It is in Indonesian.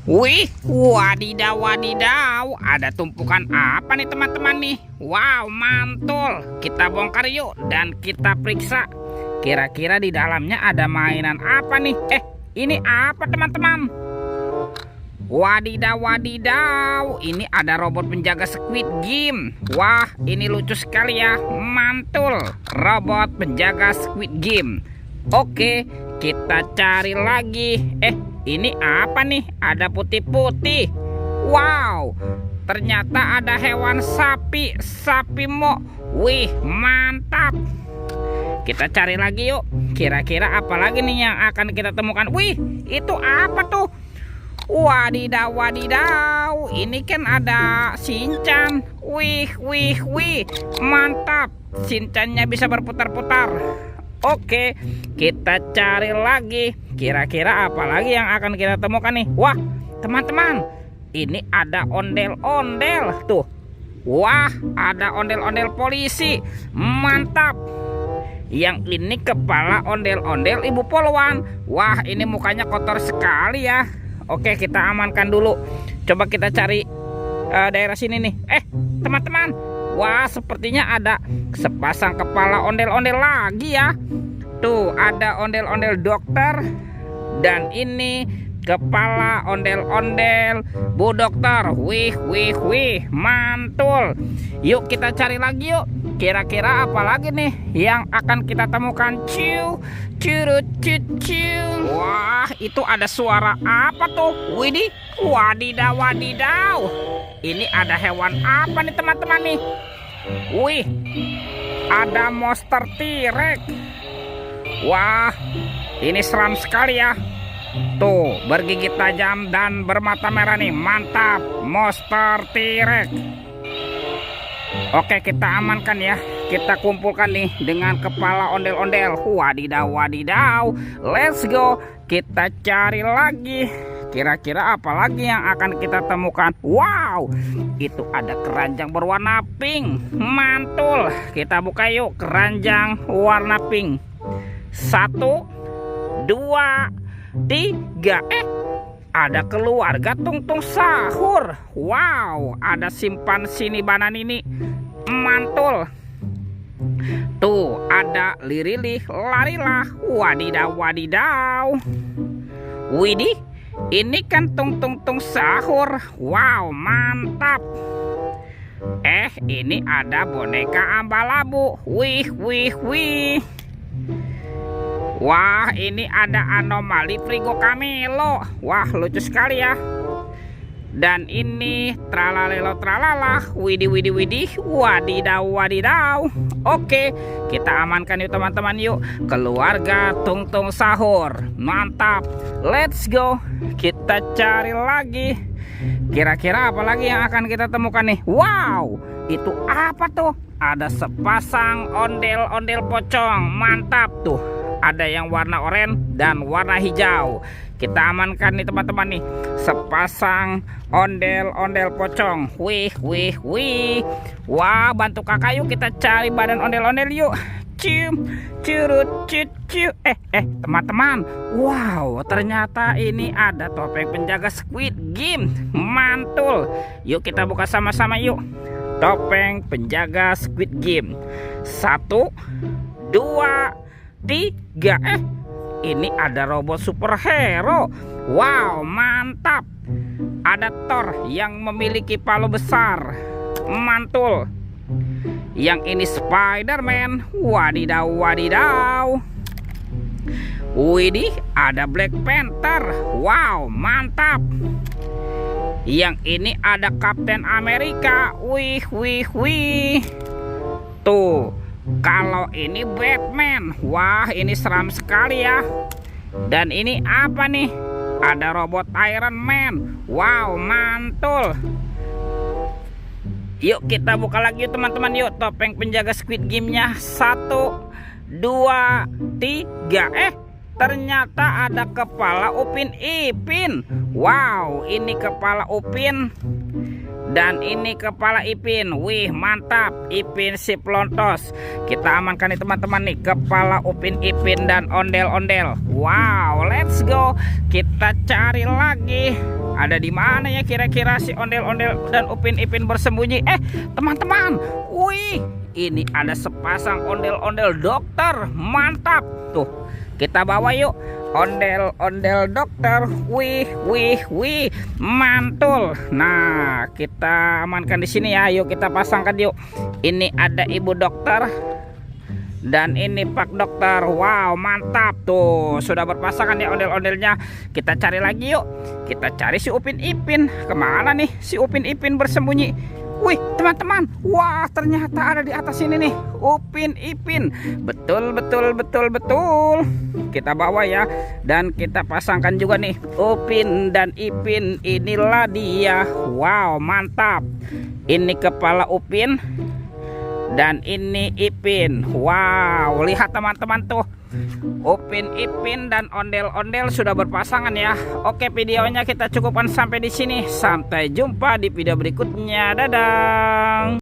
Wih, wadidaw wadidaw, ada tumpukan apa nih teman-teman nih? Wow, mantul. Kita bongkar yuk dan kita periksa. Kira-kira di dalamnya ada mainan apa nih? Ini apa teman-teman? Wadidaw wadidaw, ini ada robot penjaga Squid Game. Wah, ini lucu sekali ya, mantul. Robot penjaga Squid Game. Oke, kita cari lagi. Ini apa nih? Ada putih-putih. Wow, ternyata ada hewan sapi, sapi mo. Wih, mantap. Kita cari lagi yuk. Kira-kira apa lagi nih yang akan kita temukan? Wih, itu apa tuh? Wadidaw wadidaw, ini kan ada Shinchan. Wih, mantap. Shinchannya bisa berputar-putar. Oke, kita cari lagi. Kira-kira apa lagi yang akan kita temukan nih? Wah, teman-teman, ini ada ondel-ondel tuh. Wah, ada ondel-ondel polisi. Mantap. Yang ini kepala ondel-ondel Ibu Polwan. Wah, ini mukanya kotor sekali ya. Oke, kita amankan dulu. Coba kita cari daerah sini nih. Teman-teman, wah, sepertinya ada sepasang kepala ondel-ondel lagi ya. Tuh, ada ondel-ondel dokter. Dan ini kepala ondel-ondel Bu Dokter. Wih, mantul. Yuk kita cari lagi yuk. Kira-kira apa lagi nih yang akan kita temukan? Curut. Wah, itu ada suara apa tuh? Widih, wadidaw wadidaw. Ini ada hewan apa nih teman-teman nih? Wih, ada monster T-Rex. Wah, ini seram sekali ya. Tuh, bergigit tajam dan bermata merah nih. Mantap, monster T-Rex. Oke, kita amankan ya. Kita kumpulkan nih dengan kepala ondel-ondel. Wadidaw wadidaw. Let's go. Kita cari lagi. Kira-kira apa lagi yang akan kita temukan? Wow, itu ada keranjang berwarna pink. Mantul. Kita buka yuk keranjang warna pink. 1, 2, 3. Ada keluarga Tung-Tung Sahur. Wow, ada simpan sini banan ini. Mantul. Tuh, ada Lirilih Larilah. Wadidaw wadidaw. Widih, ini kan Tung-Tung Sahur. Wow, mantap. Ini ada boneka Ambalabu. Wih. Wah, ini ada anomali Frigo Camelo. Wah, lucu sekali ya. Dan ini tralalelo tralala. Widih. Wadidaw wadidaw. Oke, kita amankan yuk teman-teman yuk. Keluarga Tung-Tung Sahur. Mantap. Let's go. Kita cari lagi. Kira-kira apa lagi yang akan kita temukan nih? Wow, itu apa tuh? Ada sepasang ondel-ondel pocong. Mantap tuh. Ada yang warna oranye dan warna hijau. Kita amankan nih teman-teman nih. Sepasang ondel-ondel pocong. Wih. Wah, bantu kakak yuk kita cari badan ondel-ondel yuk. Curut. Teman-teman. Wow, ternyata ini ada topeng penjaga Squid Game. Mantul. Yuk kita buka sama-sama yuk. Topeng penjaga Squid Game. 1, 2, 3. Ini ada robot superhero. Wow, mantap. Ada Thor yang memiliki palu besar. Mantul. Yang ini Spider-Man. Wadidaw wadidaw. Widih, ada Black Panther. Wow, mantap. Yang ini ada Captain America. Wih. Tuh, kalau ini Batman. Wah, ini seram sekali ya. Dan ini apa nih? Ada robot Iron Man. Wow, mantul. Yuk kita buka lagi yuk teman-teman yuk. Topeng penjaga Squid Game-nya. 1, 2, 3. Ternyata ada kepala Upin Ipin. Wow, ini kepala Upin Dan ini kepala Ipin. Wih, mantap. Ipin si pelontos. Kita amankan nih teman-teman nih, kepala Upin Ipin dan ondel-ondel. Wow, let's go. Kita cari lagi. Ada di mana ya kira-kira si ondel-ondel dan Upin Ipin bersembunyi? Teman-teman. Wih, ini ada sepasang ondel-ondel dokter. Mantap. Tuh, kita bawa yuk. Ondel-ondel dokter. Wih, mantul. Nah, kita amankan di sini ya. Yuk kita pasangkan yuk. Ini ada ibu dokter dan ini pak dokter. Wow, mantap. Tuh, sudah berpasangan ya ondel-ondelnya. Kita cari lagi yuk. Kita cari si Upin Ipin. Kemana nih si Upin Ipin bersembunyi? Wih, teman-teman. Wah, ternyata ada di atas sini nih Upin Ipin. Betul. Kita bawa ya. Dan kita pasangkan juga nih Upin dan Ipin. Inilah dia. Wow, mantap. Ini kepala Upin dan ini Ipin. Wow, lihat teman-teman tuh. Upin Ipin dan ondel-ondel sudah berpasangan ya. Oke, videonya kita cukupkan sampai di sini. Sampai jumpa di video berikutnya. Dadah.